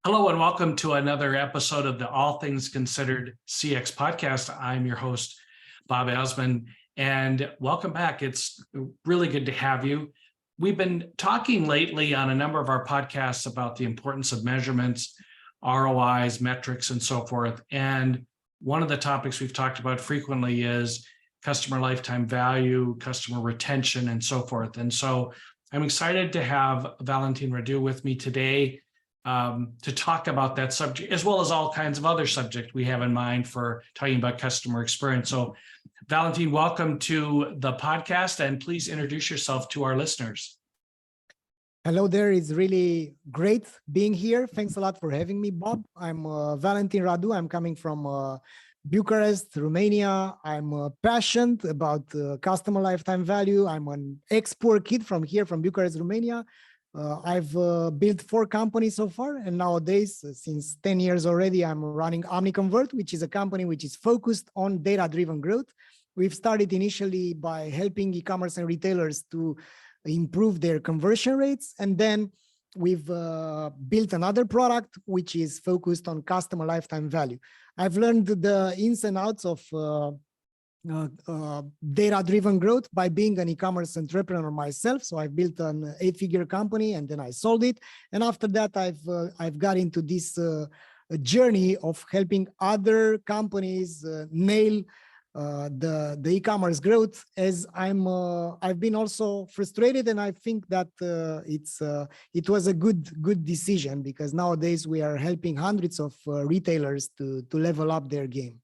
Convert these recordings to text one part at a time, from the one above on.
Hello and welcome to another episode of the All Things Considered CX podcast. I'm your host, Bob Azman, and welcome back. It's really good to have you. We've been talking lately on a number of our podcasts about the importance of measurements, ROIs, metrics, and so forth. And one of the topics we've talked about frequently is customer lifetime value, customer retention, and so forth. And so I'm excited to have Valentin Radu with me today to talk about that subject, as well as all kinds of other subjects we have in mind for talking about customer experience. So, Valentin, welcome to the podcast, and please introduce yourself to our listeners. Hello there. It's really great being here. Thanks a lot for having me, Bob. I'm Valentin Radu. I'm coming from Bucharest, Romania. I'm passionate about customer lifetime value. I'm an ex-poor kid from here, from Bucharest, Romania. I've built 4 companies so far, and nowadays, since 10 years already, I'm running Omniconvert, which is a company which is focused on data-driven growth. We've started initially by helping e-commerce and retailers to improve their conversion rates, and then we've built another product which is focused on customer lifetime value. I've learned the ins and outs of data-driven growth by being an e-commerce entrepreneur myself. So I've built an 8-figure company and then I sold it. And after that, I've got into this journey of helping other companies nail the e-commerce growth. As I've been also frustrated, and I think that it was a good decision, because nowadays we are helping hundreds of retailers to level up their game.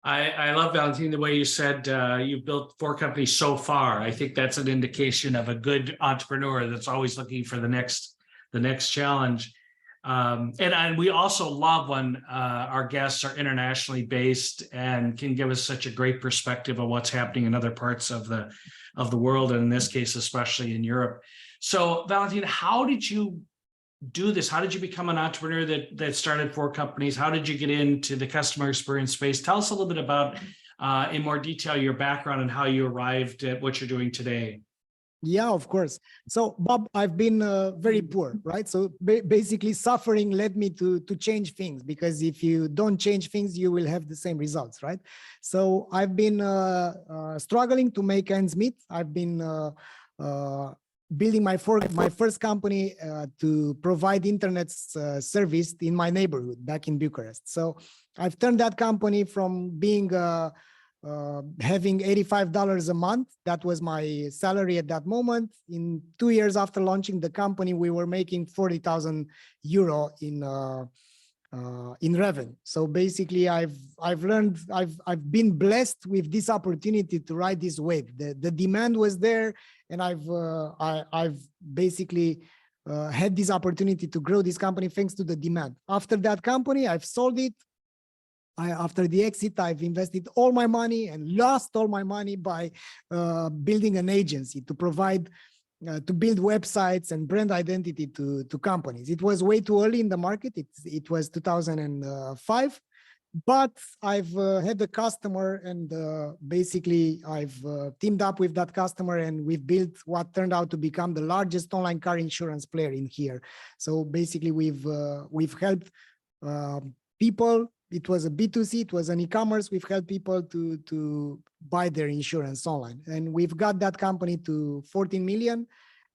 I love, Valentin, the way you said you built 4 companies so far. I think that's an indication of a good entrepreneur that's always looking for the next challenge. And we also love when our guests are internationally based and can give us such a great perspective of what's happening in other parts of the world, and in this case, especially in Europe. So, Valentin, how did you do this? How did you become an entrepreneur that started 4 companies? How did you get into the customer experience space? Tell us a little bit about, in more detail, your background and how you arrived at what you're doing today. Yeah, of course. So, Bob, I've been very poor, right? So basically suffering led me to change things, because if you don't change things, you will have the same results, right? So I've been struggling to make ends meet. I've been building my first company to provide internet service in my neighborhood back in Bucharest. So I've turned that company from being having $85 a month. That was my salary at that moment. In 2 years after launching the company, we were making 40,000 euro in revenue. So basically, I've learned, I've been blessed with this opportunity to ride this wave. The demand was there, and I've basically had this opportunity to grow this company thanks to the demand. After that company, I've sold it. After the exit, I've invested all my money and lost all my money by building an agency to provide, to build websites and brand identity to companies. It was way too early in the market. It was 2005, but I've had a customer, and basically I've teamed up with that customer, and we've built what turned out to become the largest online car insurance player in here. So basically we've helped people. It was a B2C, it was an e-commerce. We've helped people to buy their insurance online. And we've got that company to 14 million.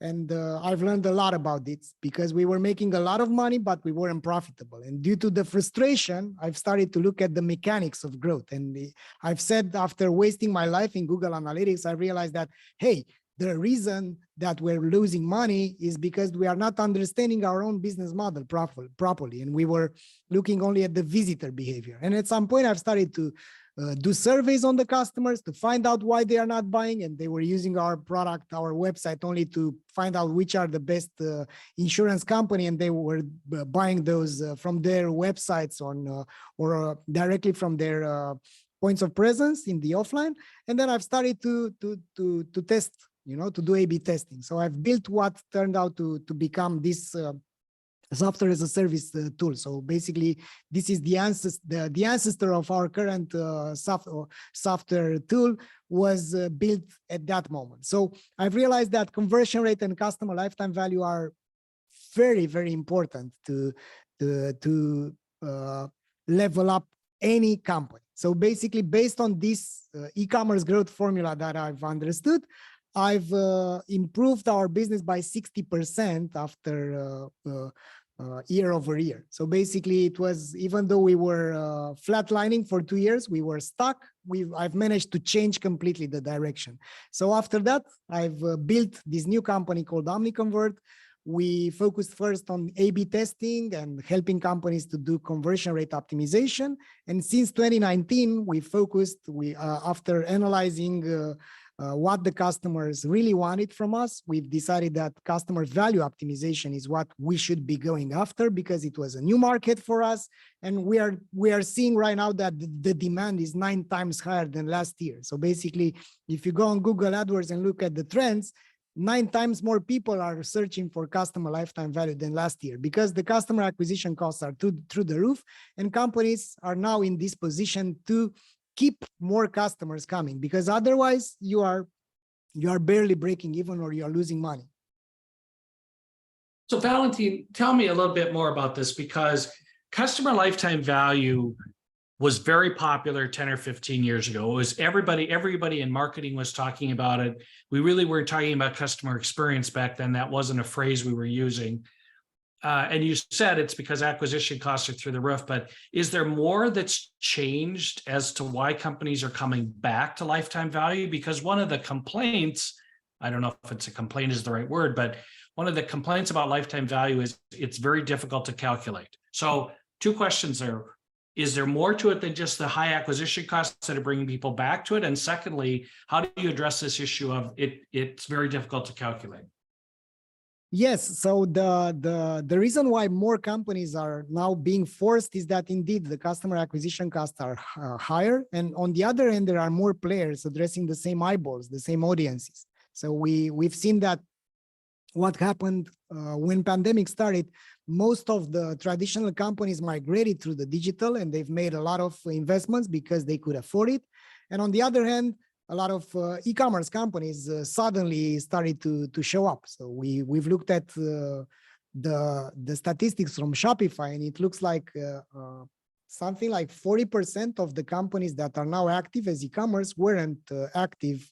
And I've learned a lot about it, because we were making a lot of money, but we weren't profitable. And due to the frustration, I've started to look at the mechanics of growth. And I've said, after wasting my life in Google Analytics, I realized that, hey, the reason that we're losing money is because we are not understanding our own business model properly. And we were looking only at the visitor behavior. And at some point, I've started to do surveys on the customers to find out why they are not buying. And they were using our product, our website, only to find out which are the best insurance company. And they were buying those from their websites or directly from their points of presence in the offline. And then I've started to test, to do A/B testing. So I've built what turned out to become this software as a service tool. So basically, this is the ancestor of our current software tool was built at that moment. So I've realized that conversion rate and customer lifetime value are very, very important to level up any company. So basically, based on this e-commerce growth formula that I've understood, I've improved our business by 60% after year over year. So basically, it was, even though we were flatlining for 2 years, we were stuck. I've managed to change completely the direction. So after that, I've built this new company called Omniconvert. We focused first on A/B testing and helping companies to do conversion rate optimization. And since 2019, we focused, after analyzing what the customers really wanted from us, we've decided that customer value optimization is what we should be going after, because it was a new market for us. And we are seeing right now that the demand is 9 times higher than last year. So basically, if you go on Google AdWords and look at the trends, 9 times more people are searching for customer lifetime value than last year, because the customer acquisition costs are through the roof, and companies are now in this position to keep more customers coming, because otherwise you are barely breaking even, or you are losing money. So Valentin, tell me a little bit more about this, because customer lifetime value was very popular 10 or 15 years ago. It was everybody in marketing was talking about it. We really weren't talking about customer experience back then. That wasn't a phrase we were using. And you said it's because acquisition costs are through the roof, but is there more that's changed as to why companies are coming back to lifetime value? Because one of the complaints, I don't know if it's a complaint is the right word, but one of the complaints about lifetime value is it's very difficult to calculate. So 2 questions there. Is there more to it than just the high acquisition costs that are bringing people back to it? And secondly, how do you address this issue of it's very difficult to calculate? Yes, so the reason why more companies are now being forced is that indeed the customer acquisition costs are higher, and on the other end there are more players addressing the same eyeballs, the same audiences. So we've seen that what happened when pandemic started, most of the traditional companies migrated through the digital, and they've made a lot of investments because they could afford it. And on the other hand, a lot of e-commerce companies suddenly started to show up. So we've looked at the statistics from Shopify, and it looks like something like 40% of the companies that are now active as e-commerce weren't active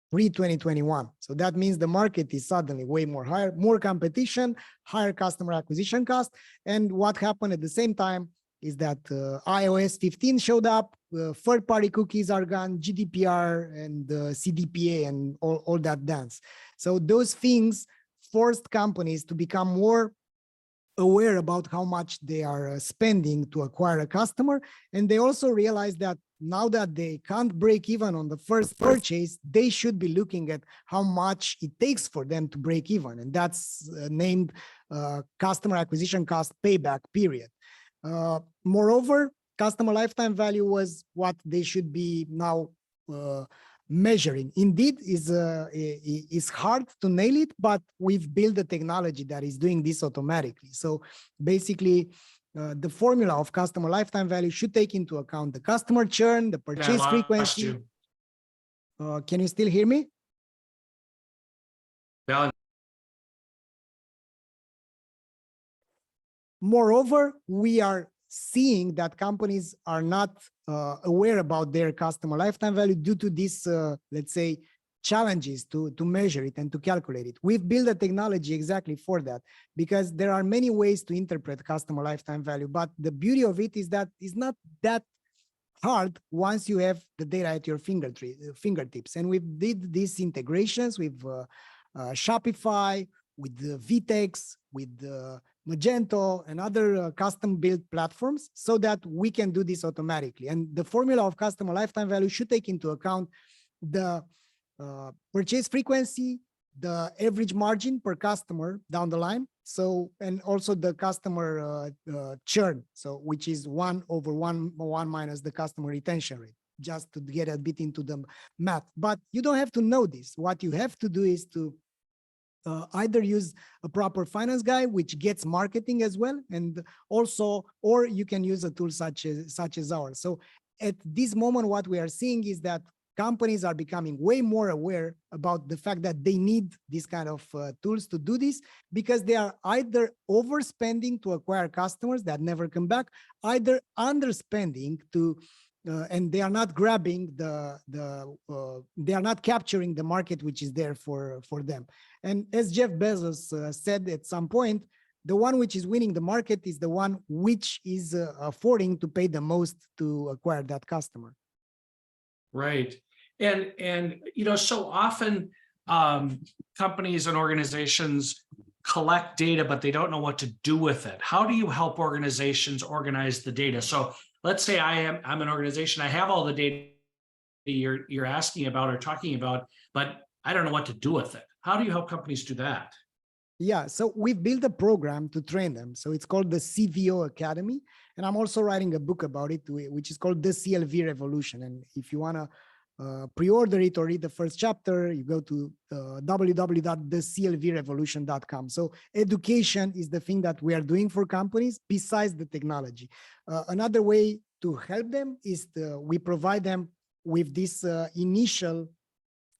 pre-2021. So that means the market is suddenly way more higher, more competition, higher customer acquisition cost. And what happened at the same time is that iOS 15 showed up, third-party cookies are gone, GDPR and CDPA and all that dance. So those things forced companies to become more aware about how much they are spending to acquire a customer. And they also realized that now that they can't break even on the first purchase, they should be looking at how much it takes for them to break even. And that's named customer acquisition cost payback period. Moreover, customer lifetime value was what they should be now measuring. Indeed, is hard to nail it, but we've built a technology that is doing this automatically. So basically, the formula of customer lifetime value should take into account the customer churn, the purchase frequency. Can you still hear me? Valid. Moreover, we are seeing that companies are not aware about their customer lifetime value due to these, let's say, challenges to measure it and to calculate it. We've built a technology exactly for that, because there are many ways to interpret customer lifetime value, but the beauty of it is that it's not that hard once you have the data at your fingertips. And we did these integrations with Shopify, with the VTEX, with the Magento and other custom-built platforms, so that we can do this automatically. And the formula of customer lifetime value should take into account the purchase frequency, the average margin per customer down the line, so, and also the customer churn, so which is 1/1 minus the customer retention rate, just to get a bit into the math. But you don't have to know this. What you have to do is to either use a proper finance guy, which gets marketing as well, and also, or you can use a tool such as ours. So at this moment, what we are seeing is that companies are becoming way more aware about the fact that they need these kind of tools to do this, because they are either overspending to acquire customers that never come back, either underspending to and they are not grabbing they are not capturing the market which is there for them. And as Jeff Bezos said at some point, the one which is winning the market is the one which is affording to pay the most to acquire that customer. Right. And so often companies and organizations collect data, but they don't know what to do with it. How do you help organizations organize the data? So let's say I'm an organization, I have all the data you're asking about or talking about, but I don't know what to do with it. How do you help companies do that? Yeah, so we've built a program to train them. So it's called the CVO Academy. And I'm also writing a book about it, which is called The CLV Revolution. And if you want to pre-order it or read the first chapter, you go to www.theclvrevolution.com. So education is the thing that we are doing for companies besides the technology. Another way to help them is we provide them with this initial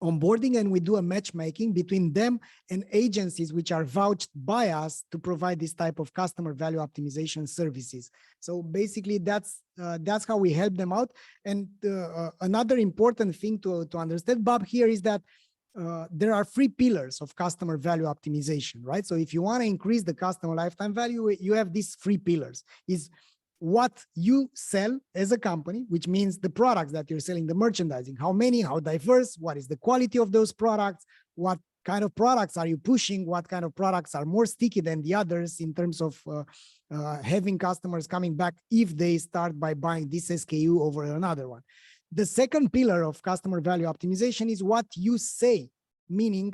onboarding, and we do a matchmaking between them and agencies which are vouched by us to provide this type of customer value optimization services. So basically that's how we help them out. And another important thing to understand, Bob, here is that there are 3 pillars of customer value optimization, right? So if you want to increase the customer lifetime value, you have these 3 pillars. Is what you sell as a company, which means the products that you're selling, the merchandising, how many, how diverse, what is the quality of those products, what kind of products are you pushing, what kind of products are more sticky than the others in terms of having customers coming back if they start by buying this SKU over another one. The second pillar of customer value optimization is what you say, meaning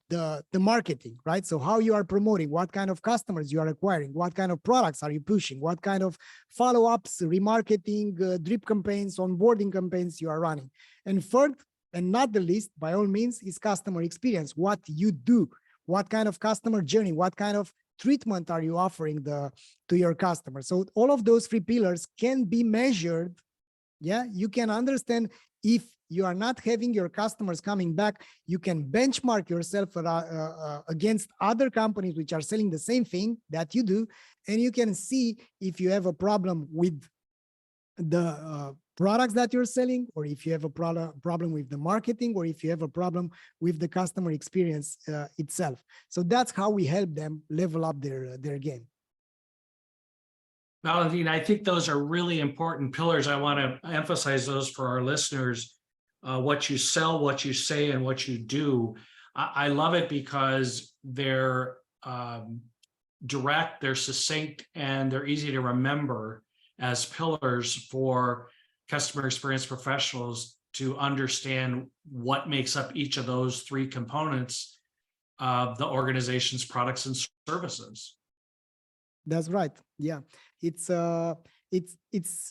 the marketing, right? So how you are promoting, what kind of customers you are acquiring, what kind of products are you pushing, what kind of follow-ups, remarketing, drip campaigns, onboarding campaigns you are running. And third, and not the least, by all means, is customer experience, what you do, what kind of customer journey, what kind of treatment are you offering to your customers. So all of those 3 pillars can be measured. Yeah, you can understand if you are not having your customers coming back, you can benchmark yourself against other companies which are selling the same thing that you do, and you can see if you have a problem with the products that you're selling, or if you have a problem with the marketing, or if you have a problem with the customer experience itself. So that's how we help them level up their game. Valentin, I think those are really important pillars. I want to emphasize those for our listeners. What you sell, what you say, and what you do. I love it because they're direct, they're succinct, and they're easy to remember as pillars for customer experience professionals to understand what makes up each of those 3 components of the organization's products and services. That's right. Yeah, it's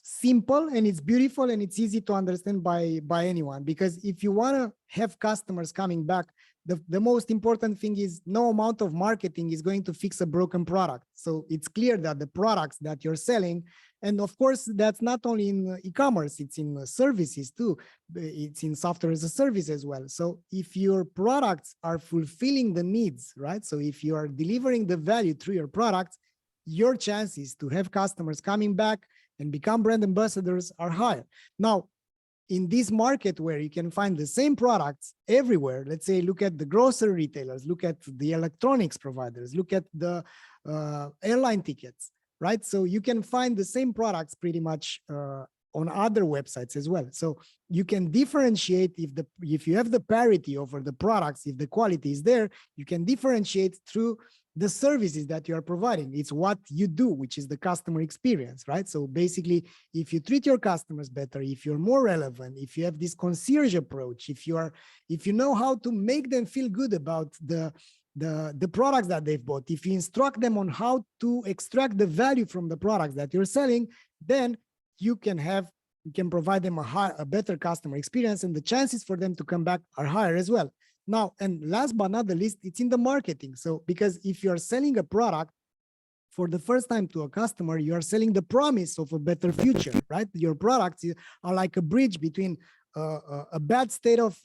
simple and it's beautiful and it's easy to understand by anyone, because if you want to have customers coming back, the most important thing is no amount of marketing is going to fix a broken product. So it's clear that the products that you're selling, and of course that's not only in e-commerce, it's in services too, it's in software as a service as well. So if your products are fulfilling the needs, right? So if you are delivering the value through your products, your chances to have customers coming back and become brand ambassadors are higher. Now, in this market where you can find the same products everywhere, let's say, look at the grocery retailers, look at the electronics providers, look at the airline tickets, right? So you can find the same products pretty much on other websites as well. So you can differentiate if you have the parity over the products, if the quality is there, you can differentiate through the services that you are providing. It's what you do, which is the customer experience, right? So basically, if you treat your customers better, if you're more relevant, if you have this concierge approach, if you know how to make them feel good about the products that they've bought, if you instruct them on how to extract the value from the products that you're selling, then you can provide them a better customer experience, and the chances for them to come back are higher as well. Now, and last but not the least, it's in the marketing. So because if you're selling a product for the first time to a customer, you are selling the promise of a better future, right? Your products are like a bridge between a bad state of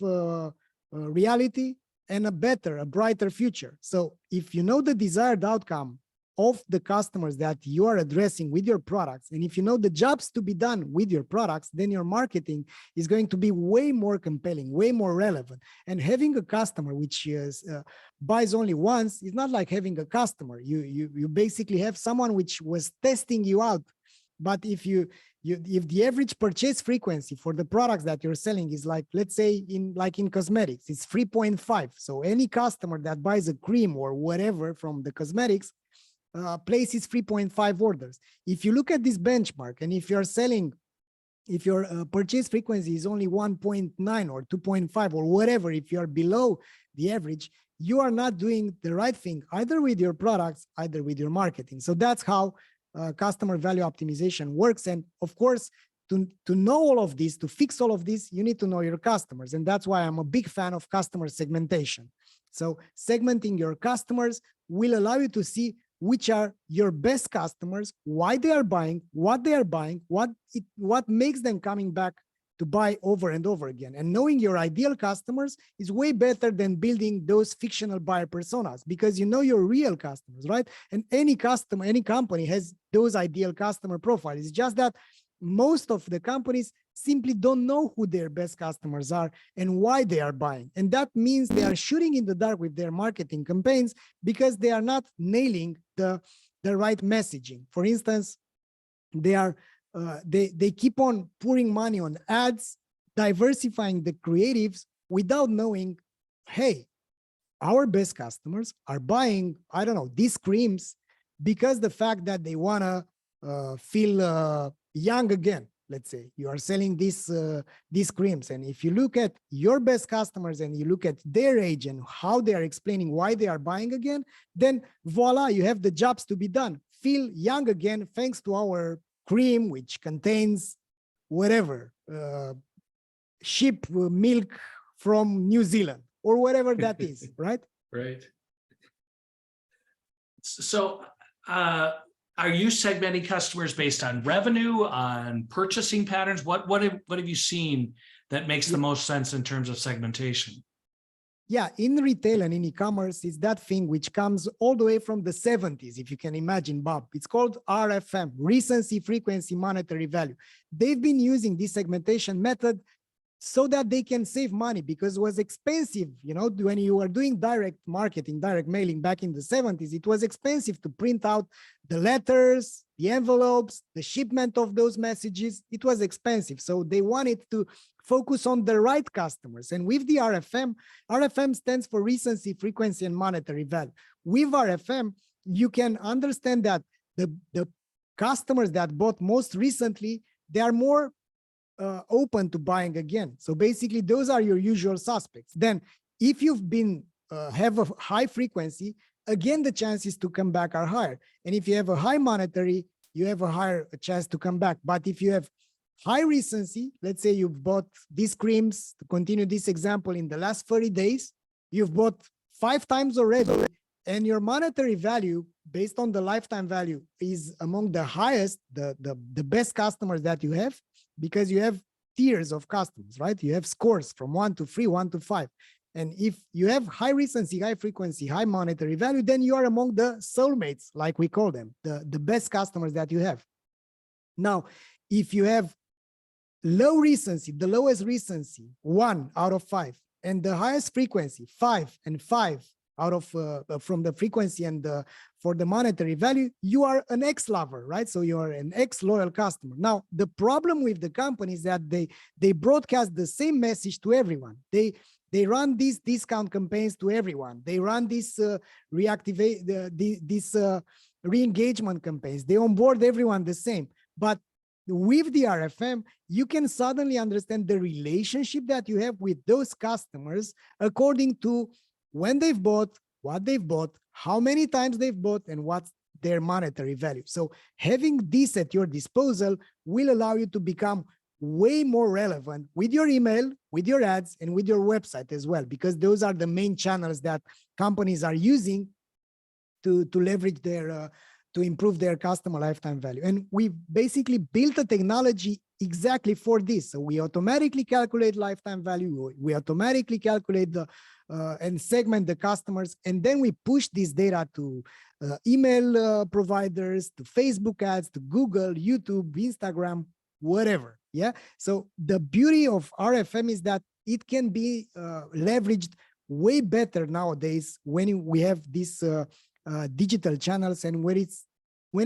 reality and a brighter future. So if you know the desired outcome of the customers that you are addressing with your products, and if you know the jobs to be done with your products, then your marketing is going to be way more compelling, way more relevant. And having a customer which buys only once is not like having a customer. You basically have someone which was testing you out. But if the average purchase frequency for the products that you're selling is like, let's say in cosmetics, it's 3.5. So any customer that buys a cream or whatever from the cosmetics places 3.5 orders. If you look at this benchmark, and if your purchase frequency is only 1.9 or 2.5 or whatever, if you are below the average, you are not doing the right thing, either with your products, either with your marketing. So that's how customer value optimization works. And of course, to know all of this, to fix all of this, you need to know your customers. And that's why I'm a big fan of customer segmentation. So segmenting your customers will allow you to see which are your best customers, why they are buying, what they are buying, what makes them coming back to buy over and over again. And knowing your ideal customers is way better than building those fictional buyer personas, because you know your real customers, right? And any customer, any company has those ideal customer profiles. It's just that most of the companies simply don't know who their best customers are and why they are buying. And that means they are shooting in the dark with their marketing campaigns because they are not nailing the right messaging. For instance, they keep on pouring money on ads, diversifying the creatives without knowing, hey, our best customers are buying, I don't know, these creams because the fact that they want to feel young again. Let's say you are selling these creams, and if you look at your best customers and you look at their age and how they are explaining why they are buying again, then voila, you have the jobs to be done. Feel young again thanks to our cream, which contains whatever, sheep milk from New Zealand or whatever that is, right? Right. So, are you segmenting customers based on revenue, on purchasing patterns? What have you seen that makes the most sense in terms of segmentation? Yeah, in retail and in e-commerce, it's that thing which comes all the way from the 70s, if you can imagine, Bob. It's called RFM, recency, frequency, monetary value. They've been using this segmentation method so that they can save money, because it was expensive. You know, when you were doing direct marketing, direct mailing back in the 70s, it was expensive to print out the letters, the envelopes, the shipment of those messages. It was expensive. So they wanted to focus on the right customers. And with the RFM, RFM stands for recency, frequency, and monetary value. With RFM, you can understand that the customers that bought most recently, they are more open to buying again. So basically, those are your usual suspects. Then if you've been have a high frequency, again, the chances to come back are higher. And if you have a high monetary, you have a higher chance to come back. But if you have high recency, let's say you've bought these creams, to continue this example, in the last 30 days, you've bought 5 times already, and your monetary value based on the lifetime value is among the highest, the best customers that you have, because you have tiers of customers, right? You have scores from 1 to 3, 1 to 5. And if you have high recency, high frequency, high monetary value, then you are among the soulmates, like we call them, the best customers that you have. Now, if you have low recency, the lowest recency, 1 out of 5, and the highest frequency, 5 and 5 out of from the frequency and for the monetary value, you are an ex-lover, right? So you are an ex-loyal customer. Now, the problem with the company is that they broadcast the same message to everyone. They run these discount campaigns to everyone. They run these re-engagement campaigns. They onboard everyone the same. But with the RFM, you can suddenly understand the relationship that you have with those customers according to when they've bought, what they've bought, how many times they've bought, and what's their monetary value. So having this at your disposal will allow you to become way more relevant with your email, with your ads, and with your website as well, because those are the main channels that companies are using to leverage to improve their customer lifetime value. And we basically built a technology exactly for this. So we automatically calculate lifetime value. We automatically calculate the and segment the customers. And then we push this data to email providers, to Facebook ads, to Google, YouTube, Instagram, whatever. Yeah. So the beauty of RFM is that it can be leveraged way better nowadays when we have these digital channels and when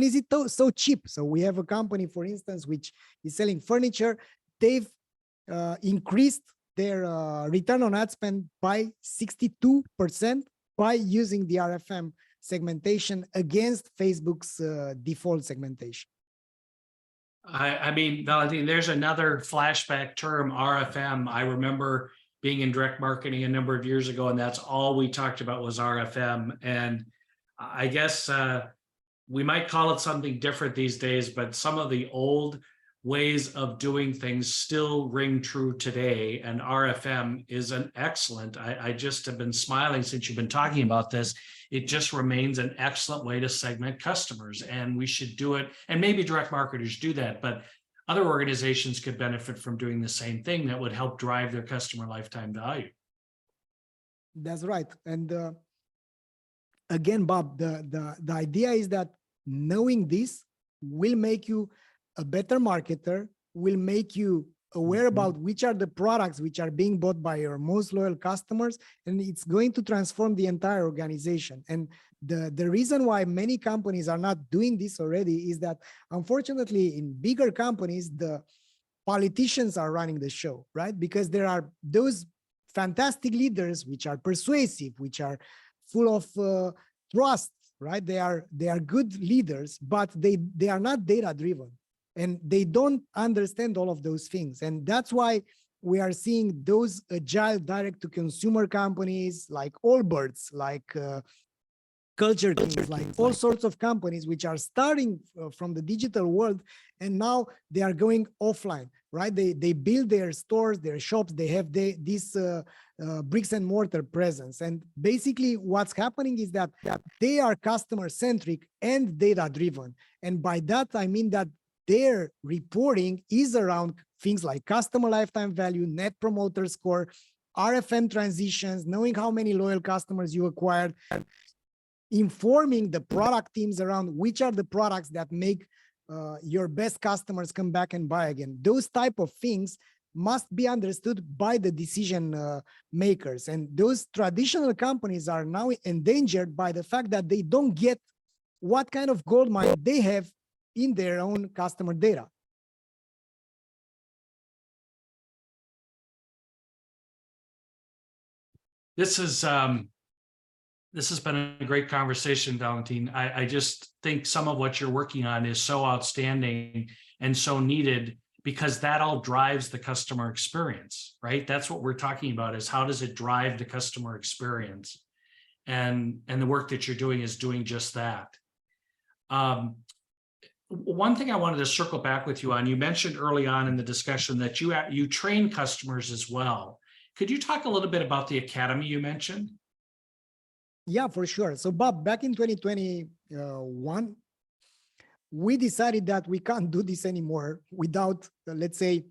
is it so cheap. So we have a company, for instance, which is selling furniture. They've increased their return on ad spend by 62% by using the RFM segmentation against Facebook's default segmentation. I mean, Valentin, there's another flashback term, RFM. I remember being in direct marketing a number of years ago, and that's all we talked about was RFM. And I guess we might call it something different these days, but some of the old ways of doing things still ring true today. And RFM is an excellent, I just have been smiling since you've been talking about this. It just remains an excellent way to segment customers, and we should do it. And maybe direct marketers do that, but other organizations could benefit from doing the same thing that would help drive their customer lifetime value. That's right. And again, Bob, the idea is that knowing this will make you a better marketer, will make you aware about which are the products which are being bought by your most loyal customers, and it's going to transform the entire organization. And the reason why many companies are not doing this already is that, unfortunately, in bigger companies, the politicians are running the show, right? Because there are those fantastic leaders which are persuasive, which are full of trust, right? They are good leaders, but they are not data driven. And they don't understand all of those things. And that's why we are seeing those agile direct-to-consumer companies like Allbirds, like Culture Kings, like all sorts of companies which are starting from the digital world, and now they are going offline, right? They build their stores, their shops, they have this bricks and mortar presence. And basically what's happening is that they are customer-centric and data-driven. And by that, I mean that their reporting is around things like customer lifetime value, net promoter score, RFM transitions, knowing how many loyal customers you acquired, informing the product teams around which are the products that make your best customers come back and buy again. Those type of things must be understood by the decision makers. And those traditional companies are now endangered by the fact that they don't get what kind of gold mine they have in their own customer data. This has been a great conversation, Valentin. I just think some of what you're working on is so outstanding and so needed, because that all drives the customer experience, right? That's what we're talking about, is how does it drive the customer experience? And the work that you're doing is doing just that. One thing I wanted to circle back with you on, you mentioned early on in the discussion that you train customers as well. Could you talk a little bit about the academy you mentioned? Yeah, for sure. So Bob, back in 2021, we decided that we can't do this anymore without, let's say,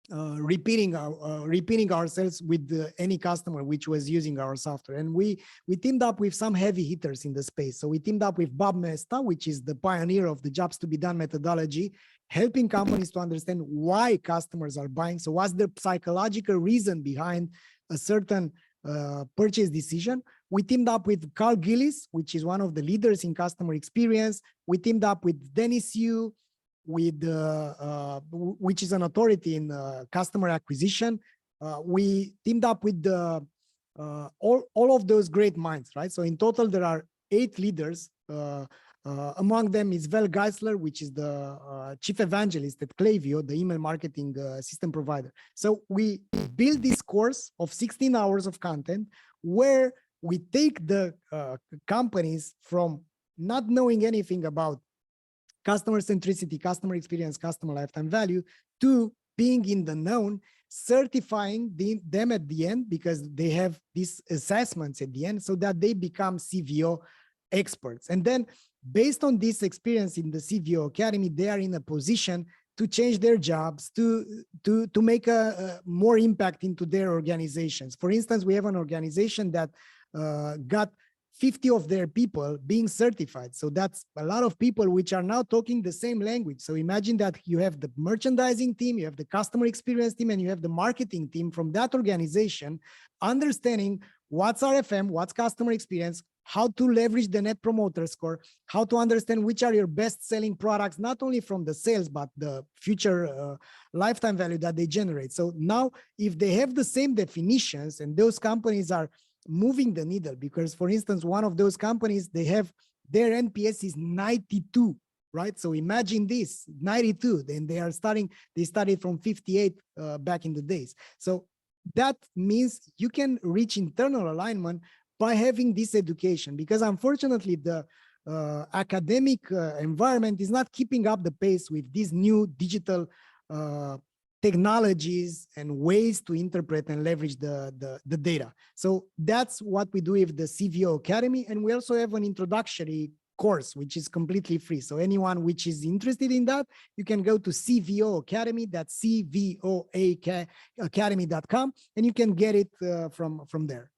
repeating ourselves with any customer which was using our software. And we teamed up with some heavy hitters in the space. So we teamed up with Bob Mesta, which is the pioneer of the jobs to be done methodology, helping companies to understand why customers are buying. So what's the psychological reason behind a certain purchase decision? We teamed up with Carl Gillis, which is one of the leaders in customer experience. We teamed up with Dennis Yu, which is an authority in customer acquisition. We teamed up with all of those great minds, right? So in total, there are 8 leaders. Among them is Val Geisler, which is the chief evangelist at Klaviyo, the email marketing system provider. So we built this course of 16 hours of content where we take the companies from not knowing anything about customer centricity, customer experience, customer lifetime value, to being in the known, certifying them at the end, because they have these assessments at the end, so that they become CVO experts. And then based on this experience in the CVO Academy, they are in a position to change their jobs, to make a more impact into their organizations. For instance, we have an organization that got 50 of their people being certified. So that's a lot of people which are now talking the same language. So imagine that you have the merchandising team, you have the customer experience team, and you have the marketing team from that organization, understanding what's RFM, what's customer experience, how to leverage the net promoter score, how to understand which are your best selling products, not only from the sales, but the future lifetime value that they generate. So now if they have the same definitions and those companies are moving the needle, because for instance, one of those companies, they have their NPS is 92, right? So imagine this, 92, then they started from 58 back in the days. So that means you can reach internal alignment by having this education, because unfortunately the academic environment is not keeping up the pace with these new digital technologies and ways to interpret and leverage the data. So that's what we do with the CVO Academy. And we also have an introductory course, which is completely free. So anyone which is interested in that, you can go to CVO Academy, that's CVOAcademy.com, and you can get it from there.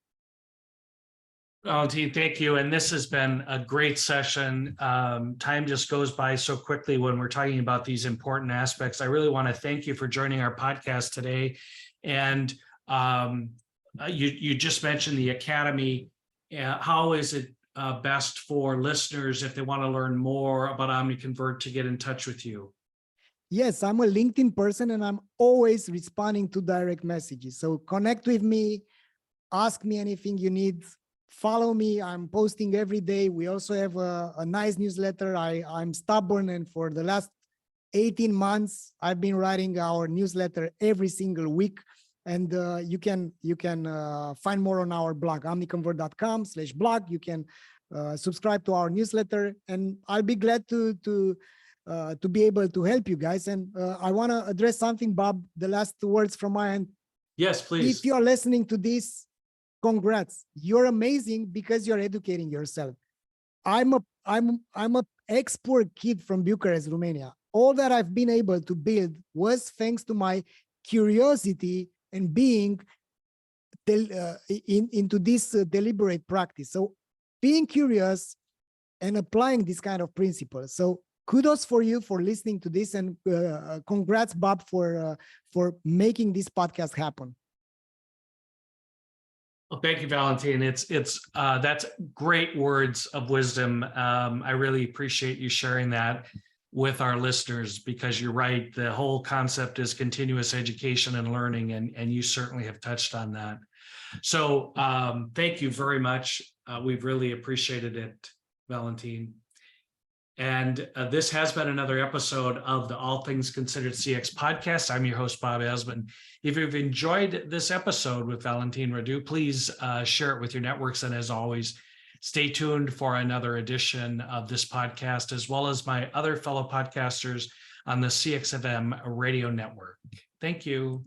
Valentin, thank you. And this has been a great session. Time just goes by so quickly when we're talking about these important aspects. I really want to thank you for joining our podcast today. And you just mentioned the Academy. How is it best for listeners if they want to learn more about Omniconvert to get in touch with you? Yes, I'm a LinkedIn person and I'm always responding to direct messages. So connect with me, ask me anything you need. Follow me. I'm posting every day. We also have a nice newsletter. I'm stubborn, and for the last 18 months, I've been writing our newsletter every single week. And you can find more on our blog, omniconvert.com/blog. You can subscribe to our newsletter, and I'll be glad to be able to help you guys. And I want to address something, Bob. The last words from my end. Yes, please. If you're listening to this, congrats, you're amazing because you're educating yourself. I'm a ex-poor kid from Bucharest, Romania. All that I've been able to build was thanks to my curiosity and being into this deliberate practice. So being curious and applying this kind of principles. So kudos for you for listening to this, and congrats, Bob, for making this podcast happen. Well, thank you, Valentin. That's great words of wisdom. I really appreciate you sharing that with our listeners, because you're right. The whole concept is continuous education and learning, and you certainly have touched on that. So thank you very much. We've really appreciated it, Valentin. And this has been another episode of the All Things Considered CX podcast. I'm your host, Bob Azman. If you've enjoyed this episode with Valentin Radu, please share it with your networks. And as always, stay tuned for another edition of this podcast, as well as my other fellow podcasters on the CXFM radio network. Thank you.